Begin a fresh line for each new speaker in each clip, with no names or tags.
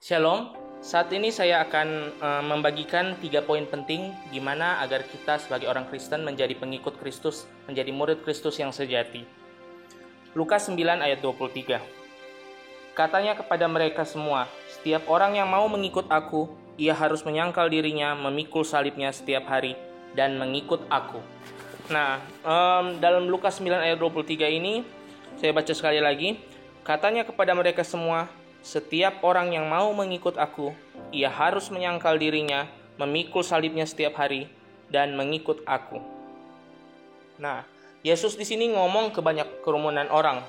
Shalom, saat ini saya akan membagikan 3 poin penting gimana agar kita sebagai orang Kristen menjadi pengikut Kristus, menjadi murid Kristus yang sejati. Lukas 9 ayat 23. Katanya kepada mereka semua, setiap orang yang mau mengikut aku, ia harus menyangkal dirinya, memikul salibnya setiap hari, dan mengikut aku. Nah, dalam Lukas 9 ayat 23 ini, saya baca sekali lagi. Katanya kepada mereka semua, setiap orang yang mau mengikut aku, ia harus menyangkal dirinya, memikul salibnya setiap hari, dan mengikut aku. Nah, Yesus di sini ngomong ke banyak kerumunan orang.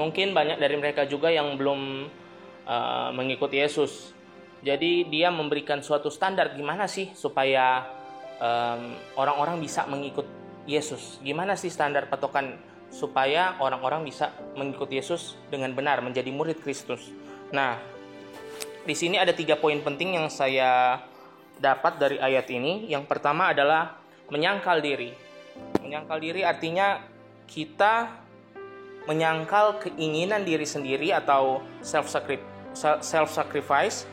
Mungkin banyak dari mereka juga yang belum mengikut Yesus. Jadi dia memberikan suatu standar gimana sih supaya orang-orang bisa mengikut Yesus. Gimana sih standar patokan supaya orang-orang bisa mengikut Yesus dengan benar menjadi murid Kristus. Nah, di sini ada 3 poin penting yang saya dapat dari ayat ini. Yang pertama adalah menyangkal diri. Menyangkal diri artinya kita menyangkal keinginan diri sendiri atau self-sacrifice.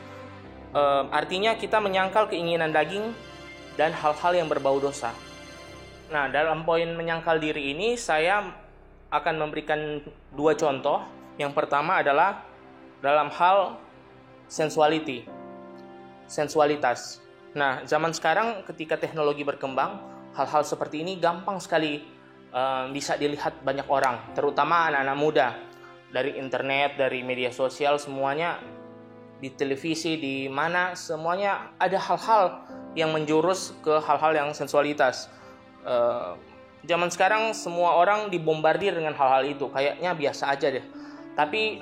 Artinya kita menyangkal keinginan daging dan hal-hal yang berbau dosa. Nah, dalam poin menyangkal diri ini saya akan memberikan 2 contoh. Yang pertama adalah dalam hal sensualitas. Nah, zaman sekarang ketika teknologi berkembang, hal-hal seperti ini gampang sekali bisa dilihat banyak orang, terutama anak-anak muda. Dari internet, dari media sosial, semuanya di televisi, di mana semuanya ada hal-hal yang menjurus ke hal-hal yang sensualitas. Zaman sekarang semua orang dibombardir dengan hal-hal itu, kayaknya biasa aja deh. Tapi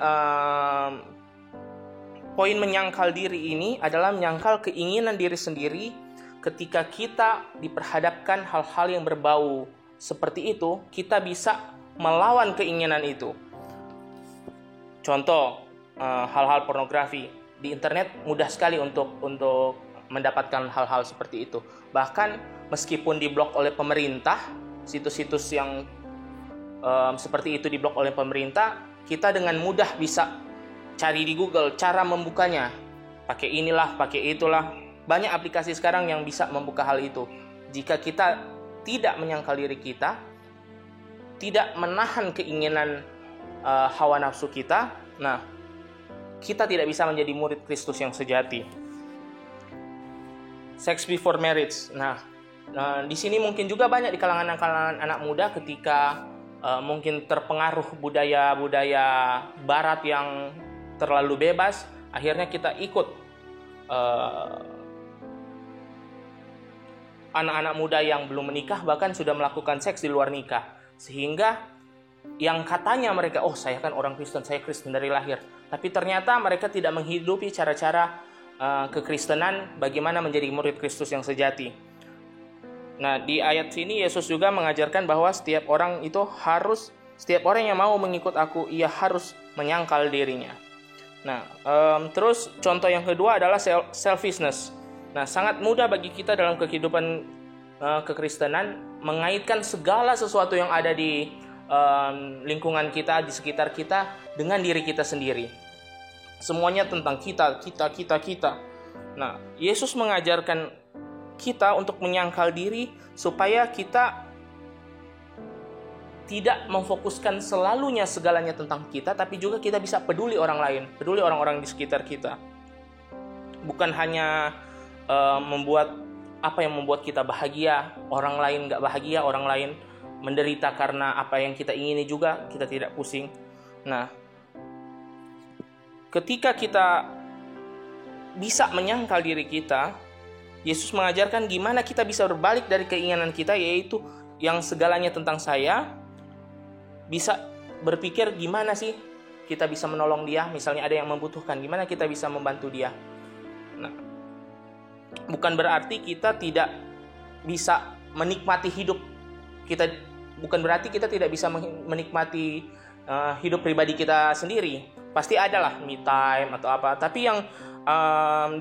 poin menyangkal diri ini adalah menyangkal keinginan diri sendiri. Ketika kita diperhadapkan hal-hal yang berbau seperti itu, kita bisa melawan keinginan itu. Contoh, hal-hal pornografi di internet mudah sekali untuk mendapatkan hal-hal seperti itu. Bahkan meskipun diblok oleh pemerintah, situs-situs yang seperti itu diblok oleh pemerintah, kita dengan mudah bisa cari di Google cara membukanya. Pakai inilah, pakai itulah. Banyak aplikasi sekarang yang bisa membuka hal itu. Jika kita tidak menyangkal diri kita, tidak menahan keinginan hawa nafsu kita, nah, kita tidak bisa menjadi murid Kristus yang sejati. Sex before marriage. Nah, di sini mungkin juga banyak di kalangan anak muda ketika mungkin terpengaruh budaya-budaya barat yang terlalu bebas, akhirnya kita ikut anak-anak muda yang belum menikah bahkan sudah melakukan seks di luar nikah. Sehingga yang katanya mereka, saya kan orang Kristen, saya Kristen dari lahir. Tapi ternyata mereka tidak menghidupi cara-cara kekristenan bagaimana menjadi murid Kristus yang sejati. Nah, di ayat sini Yesus juga mengajarkan bahwa setiap orang yang mau mengikut aku, ia harus menyangkal dirinya. Nah, terus contoh yang kedua adalah selfishness. Nah, sangat mudah bagi kita dalam kehidupan kekristenan mengaitkan segala sesuatu yang ada di lingkungan kita, di sekitar kita dengan diri kita sendiri. Semuanya tentang kita. Nah, Yesus mengajarkan kita untuk menyangkal diri supaya kita tidak memfokuskan segalanya tentang kita, tapi juga kita bisa peduli orang lain, peduli orang-orang di sekitar kita. Bukan hanya membuat apa yang membuat kita bahagia, orang lain gak bahagia, orang lain menderita karena apa yang kita ingini juga, kita tidak pusing. Nah, ketika kita bisa menyangkal diri kita, Yesus mengajarkan gimana kita bisa berbalik dari keinginan kita, yaitu yang segalanya tentang saya, bisa berpikir gimana sih kita bisa menolong dia, misalnya ada yang membutuhkan, gimana kita bisa membantu dia. Nah, bukan berarti kita tidak bisa menikmati hidup kita, bukan berarti kita tidak bisa menikmati hidup pribadi kita sendiri. Pasti adalah me time atau apa. Tapi yang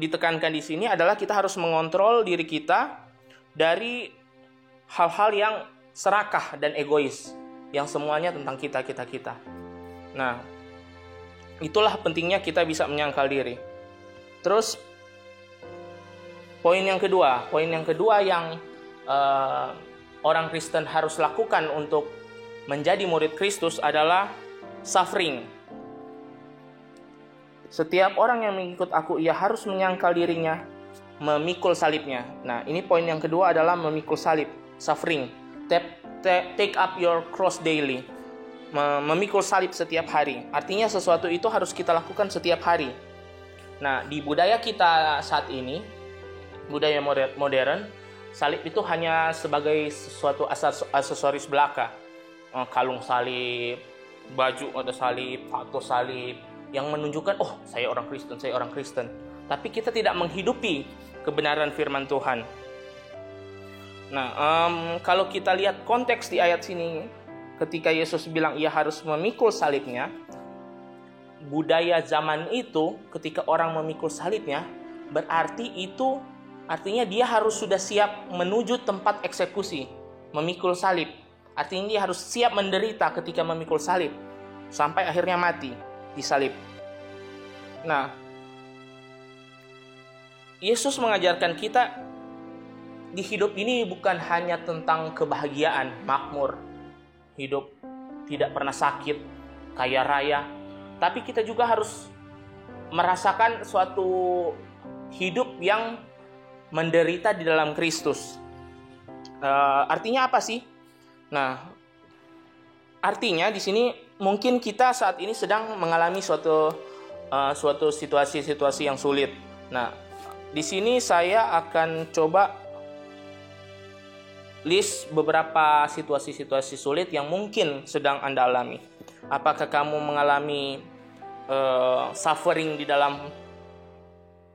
ditekankan di sini adalah kita harus mengontrol diri kita dari hal-hal yang serakah dan egois, yang semuanya tentang kita. Nah, itulah pentingnya kita bisa menyangkal diri. Terus poin yang kedua yang orang Kristen harus lakukan untuk menjadi murid Kristus adalah suffering. Setiap orang yang mengikut aku, ia harus menyangkal dirinya, memikul salibnya. Nah, ini poin yang kedua adalah memikul salib, suffering. Take up your cross daily. Memikul salib setiap hari. Artinya sesuatu itu harus kita lakukan setiap hari. Nah, di budaya kita saat ini, budaya modern, salib itu hanya sebagai sesuatu aksesoris belaka. Kalung salib, baju ada salib, tato salib, yang menunjukkan, oh, saya orang Kristen. Tapi kita tidak menghidupi kebenaran firman Tuhan. Nah, kalau kita lihat konteks di ayat sini, ketika Yesus bilang ia harus memikul salibnya, budaya zaman itu ketika orang memikul salibnya, berarti itu artinya dia harus sudah siap menuju tempat eksekusi, memikul salib. Artinya dia harus siap menderita ketika memikul salib, sampai akhirnya mati di salib. Nah, Yesus mengajarkan kita di hidup ini bukan hanya tentang kebahagiaan, makmur, hidup tidak pernah sakit, kaya raya, tapi kita juga harus merasakan suatu hidup yang menderita di dalam Kristus. Artinya apa sih? Nah, artinya di sini mungkin kita saat ini sedang mengalami suatu situasi yang sulit. Nah, di sini saya akan coba list beberapa situasi-situasi sulit yang mungkin sedang Anda alami. Apakah kamu mengalami suffering di dalam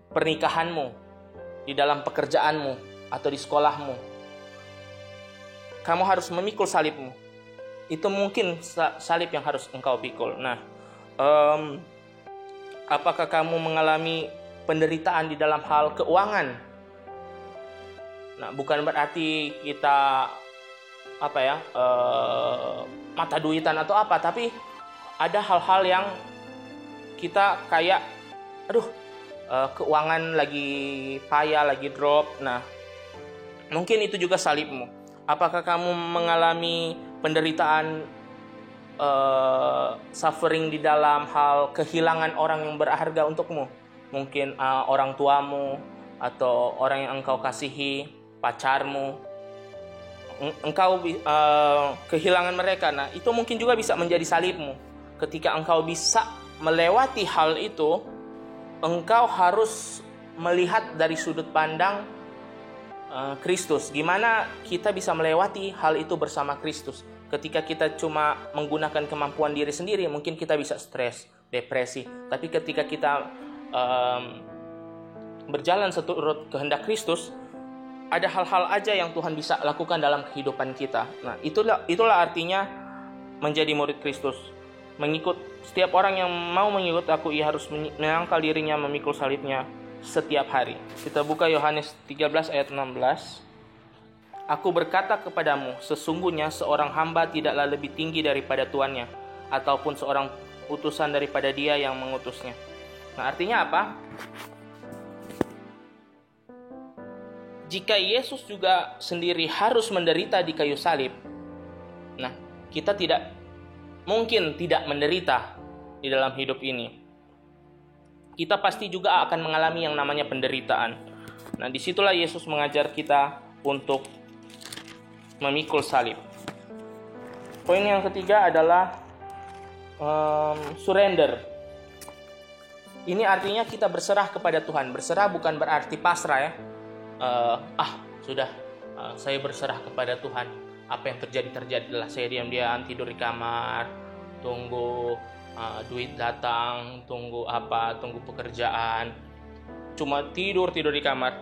pernikahanmu, di dalam pekerjaanmu, atau di sekolahmu? Kamu harus memikul salibmu. Itu mungkin salib yang harus engkau pikul. Nah, apakah kamu mengalami penderitaan di dalam hal keuangan? Nah, bukan berarti kita mata duitan atau apa, tapi ada hal-hal yang kita kayak keuangan lagi payah, lagi drop. Nah, mungkin itu juga salibmu. Apakah kamu mengalami penderitaan suffering di dalam hal kehilangan orang yang berharga untukmu? Mungkin orang tuamu atau orang yang engkau kasihi, pacarmu, engkau kehilangan mereka. Nah, itu mungkin juga bisa menjadi salibmu. Ketika engkau bisa melewati hal itu, engkau harus melihat dari sudut pandang Kristus. Gimana kita bisa melewati hal itu bersama Kristus? Ketika kita cuma menggunakan kemampuan diri sendiri, mungkin kita bisa stres, depresi. Tapi ketika kita berjalan seturut kehendak Kristus, ada hal-hal aja yang Tuhan bisa lakukan dalam kehidupan kita. Nah, itulah artinya menjadi murid Kristus. Setiap orang yang mau mengikut aku, ia harus menyangkal dirinya, memikul salibnya setiap hari. Kita buka Yohanes 13 ayat 16. Aku berkata kepadamu, sesungguhnya seorang hamba tidaklah lebih tinggi daripada tuannya, ataupun seorang utusan daripada dia yang mengutusnya. Nah, artinya apa? Jika Yesus juga sendiri harus menderita di kayu salib, nah, kita tidak mungkin tidak menderita di dalam hidup ini. Kita pasti juga akan mengalami yang namanya penderitaan. Nah, disitulah Yesus mengajar kita untuk memikul salib. Poin yang ketiga adalah surrender. Ini artinya kita berserah kepada Tuhan. Berserah bukan berarti pasrah ya. Saya berserah kepada Tuhan. Apa yang terjadilah. Saya diam-diam tidur di kamar, tunggu duit datang, tunggu pekerjaan, cuma tidur di kamar.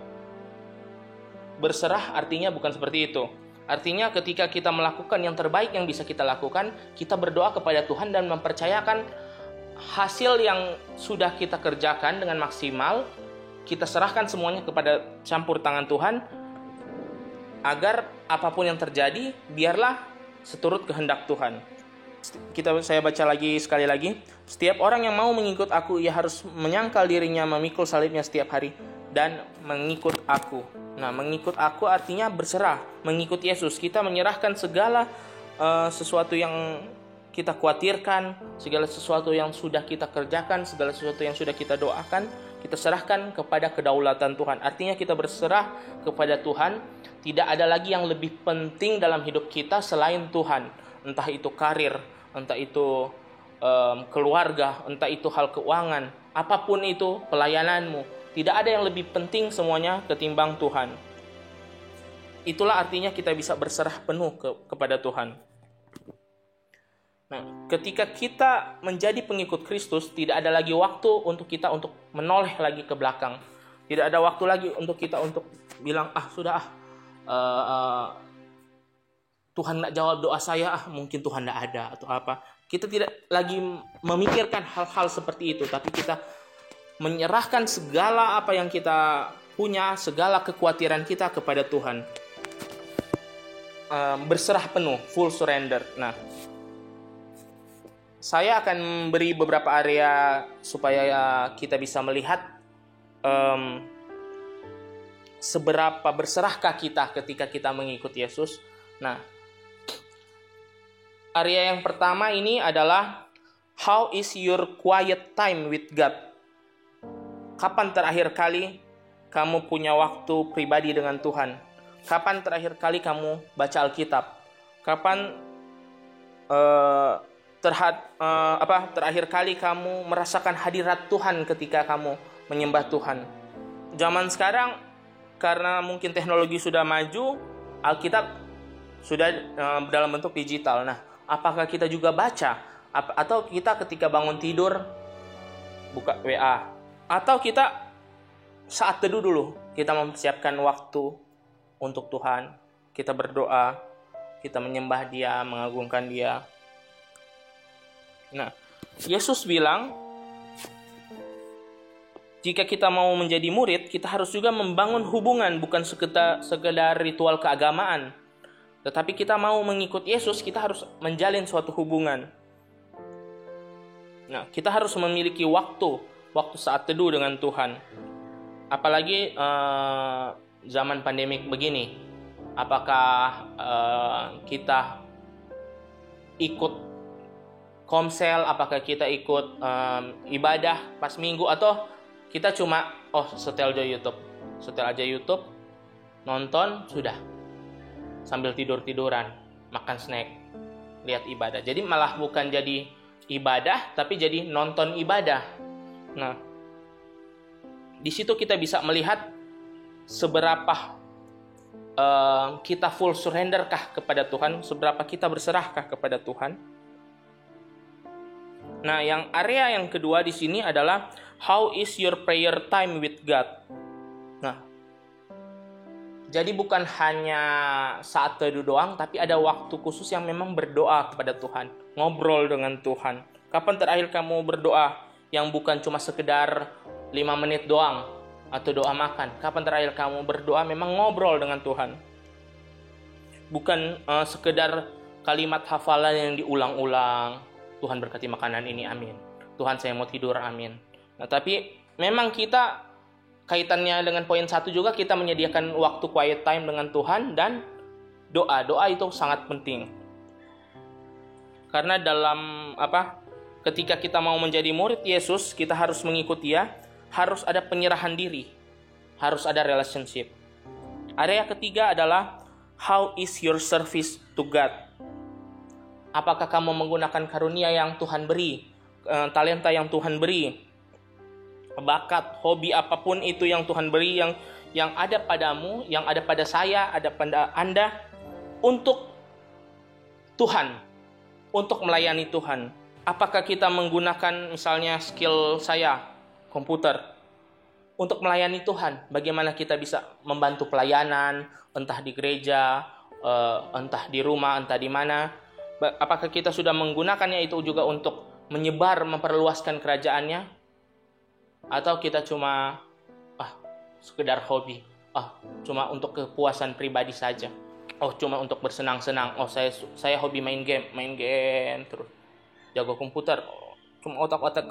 Berserah artinya bukan seperti itu. Artinya ketika kita melakukan yang terbaik yang bisa kita lakukan, kita berdoa kepada Tuhan dan mempercayakan hasil yang sudah kita kerjakan dengan maksimal. Kita serahkan semuanya kepada campur tangan Tuhan, agar apapun yang terjadi, biarlah seturut kehendak Tuhan. Saya baca lagi sekali lagi. Setiap orang yang mau mengikut aku, ia harus menyangkal dirinya, memikul salibnya setiap hari, dan mengikut aku. Nah, mengikut aku artinya berserah, mengikut Yesus. Kita menyerahkan segala sesuatu yang kita khawatirkan, segala sesuatu yang sudah kita kerjakan, segala sesuatu yang sudah kita doakan, kita serahkan kepada kedaulatan Tuhan. Artinya kita berserah kepada Tuhan. Tidak ada lagi yang lebih penting dalam hidup kita selain Tuhan. Entah itu karir, entah itu keluarga, entah itu hal keuangan, apapun itu pelayananmu. Tidak ada yang lebih penting semuanya ketimbang Tuhan. Itulah artinya kita bisa berserah penuh kepada Tuhan. Nah, ketika kita menjadi pengikut Kristus, tidak ada lagi waktu untuk kita untuk menoleh lagi ke belakang. Tidak ada waktu lagi untuk kita untuk bilang, Tuhan tidak jawab doa saya, mungkin Tuhan tidak ada atau apa. Kita tidak lagi memikirkan hal-hal seperti itu, tapi kita menyerahkan segala apa yang kita punya, segala kekhawatiran kita kepada Tuhan. Berserah penuh, full surrender. Nah, saya akan memberi beberapa area supaya kita bisa melihat seberapa berserahkah kita ketika kita mengikut Yesus. Nah, area yang pertama ini adalah how is your quiet time with God? Kapan terakhir kali kamu punya waktu pribadi dengan Tuhan? Kapan terakhir kali kamu baca Alkitab? Kapan terakhir kali kamu merasakan hadirat Tuhan ketika kamu menyembah Tuhan? Zaman sekarang karena mungkin teknologi sudah maju, Alkitab sudah dalam bentuk digital. Nah, apakah kita juga baca? Atau kita ketika bangun tidur buka WA? Atau kita saat teduh dulu, kita mempersiapkan waktu untuk Tuhan, kita berdoa, kita menyembah Dia, mengagungkan Dia. Nah, Yesus bilang, jika kita mau menjadi murid, kita harus juga membangun hubungan, bukan sekedar ritual keagamaan. Tetapi kita mau mengikut Yesus, kita harus menjalin suatu hubungan. Nah, kita harus memiliki waktu saat teduh dengan Tuhan. Apalagi zaman pandemik begini. Apakah kita ikut komsel, apakah kita ikut ibadah pas minggu, atau kita cuma setel aja YouTube, nonton, sudah. Sambil tidur-tiduran, makan snack, lihat ibadah. Jadi malah bukan jadi ibadah, tapi jadi nonton ibadah. Nah, di situ kita bisa melihat seberapa kita full surrender-kah kepada Tuhan, seberapa kita berserahkah kepada Tuhan. Nah, yang area yang kedua di sini adalah how is your prayer time with God. Nah, jadi bukan hanya saat teduh doang, tapi ada waktu khusus yang memang berdoa kepada Tuhan, ngobrol dengan Tuhan. Kapan terakhir kamu berdoa yang bukan cuma sekedar 5 menit doang atau doa makan? Kapan terakhir kamu berdoa memang ngobrol dengan Tuhan? Bukan sekedar kalimat hafalan yang diulang-ulang. Tuhan berkati makanan ini, amin. Tuhan, saya mau tidur, amin. Nah, tapi memang kita kaitannya dengan poin 1 juga, kita menyediakan waktu quiet time dengan Tuhan dan doa. Doa itu sangat penting. Karena ketika kita mau menjadi murid Yesus, kita harus mengikuti Dia, harus ada penyerahan diri, harus ada relationship. Area ketiga adalah how is your service to God? Apakah kamu menggunakan karunia yang Tuhan beri, talenta yang Tuhan beri, bakat, hobi apapun itu yang Tuhan beri, yang ada padamu, yang ada pada saya, ada pada Anda, untuk Tuhan, untuk melayani Tuhan. Apakah kita menggunakan misalnya skill saya, komputer, untuk melayani Tuhan? Bagaimana kita bisa membantu pelayanan, entah di gereja, entah di rumah, entah di mana. Apakah kita sudah menggunakannya itu juga untuk menyebar, memperluaskan kerajaannya? Atau kita cuma sekedar hobi, cuma untuk kepuasan pribadi saja? Oh, cuma untuk bersenang-senang. Oh, saya hobi main game terus. Jago komputer. Oh, cuma otak-otak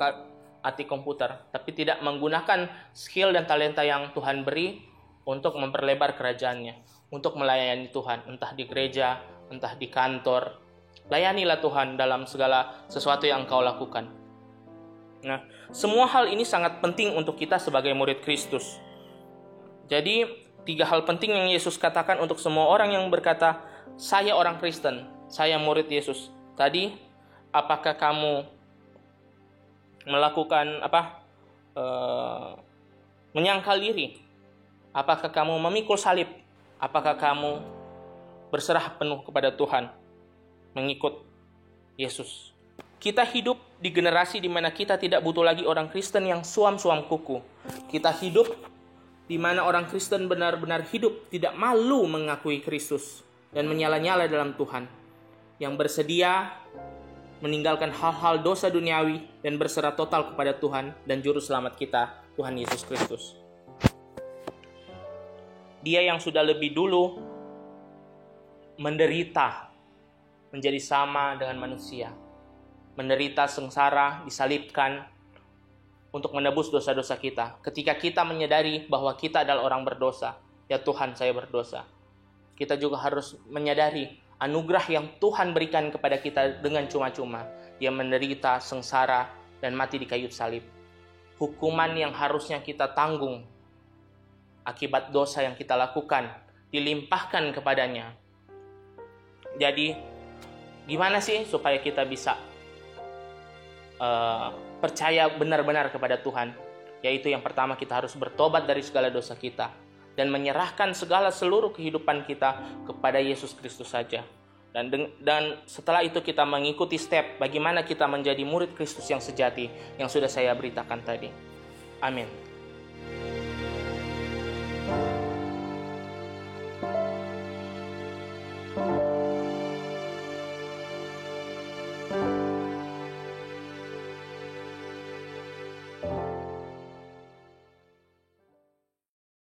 atik komputer, tapi tidak menggunakan skill dan talenta yang Tuhan beri untuk memperlebar kerajaannya, untuk melayani Tuhan, entah di gereja, entah di kantor. Layanilah Tuhan dalam segala sesuatu yang engkau lakukan. Nah, semua hal ini sangat penting untuk kita sebagai murid Kristus. Jadi, 3 hal penting yang Yesus katakan untuk semua orang yang berkata, saya orang Kristen, saya murid Yesus. Tadi, apakah kamu melakukan menyangkal diri? Apakah kamu memikul salib? Apakah kamu berserah penuh kepada Tuhan, mengikut Yesus? Kita hidup di generasi di mana kita tidak butuh lagi orang Kristen yang suam-suam kuku. Kita hidup di mana orang Kristen benar-benar hidup tidak malu mengakui Kristus dan menyala-nyala dalam Tuhan, yang bersedia meninggalkan hal-hal dosa duniawi dan berserah total kepada Tuhan dan Juru Selamat kita, Tuhan Yesus Kristus. Dia yang sudah lebih dulu menderita, menjadi sama dengan manusia, menderita sengsara, disalibkan untuk menebus dosa-dosa kita. Ketika kita menyadari bahwa kita adalah orang berdosa, ya Tuhan, saya berdosa, kita juga harus menyadari anugerah yang Tuhan berikan kepada kita dengan cuma-cuma. Dia menderita, sengsara, dan mati di kayu salib. Hukuman yang harusnya kita tanggung akibat dosa yang kita lakukan dilimpahkan kepadanya. Jadi, gimana sih supaya kita bisa percaya benar-benar kepada Tuhan? Yaitu yang pertama, kita harus bertobat dari segala dosa kita dan menyerahkan seluruh kehidupan kita kepada Yesus Kristus saja. Dan setelah itu kita mengikuti step bagaimana kita menjadi murid Kristus yang sejati yang sudah saya beritakan tadi. Amin.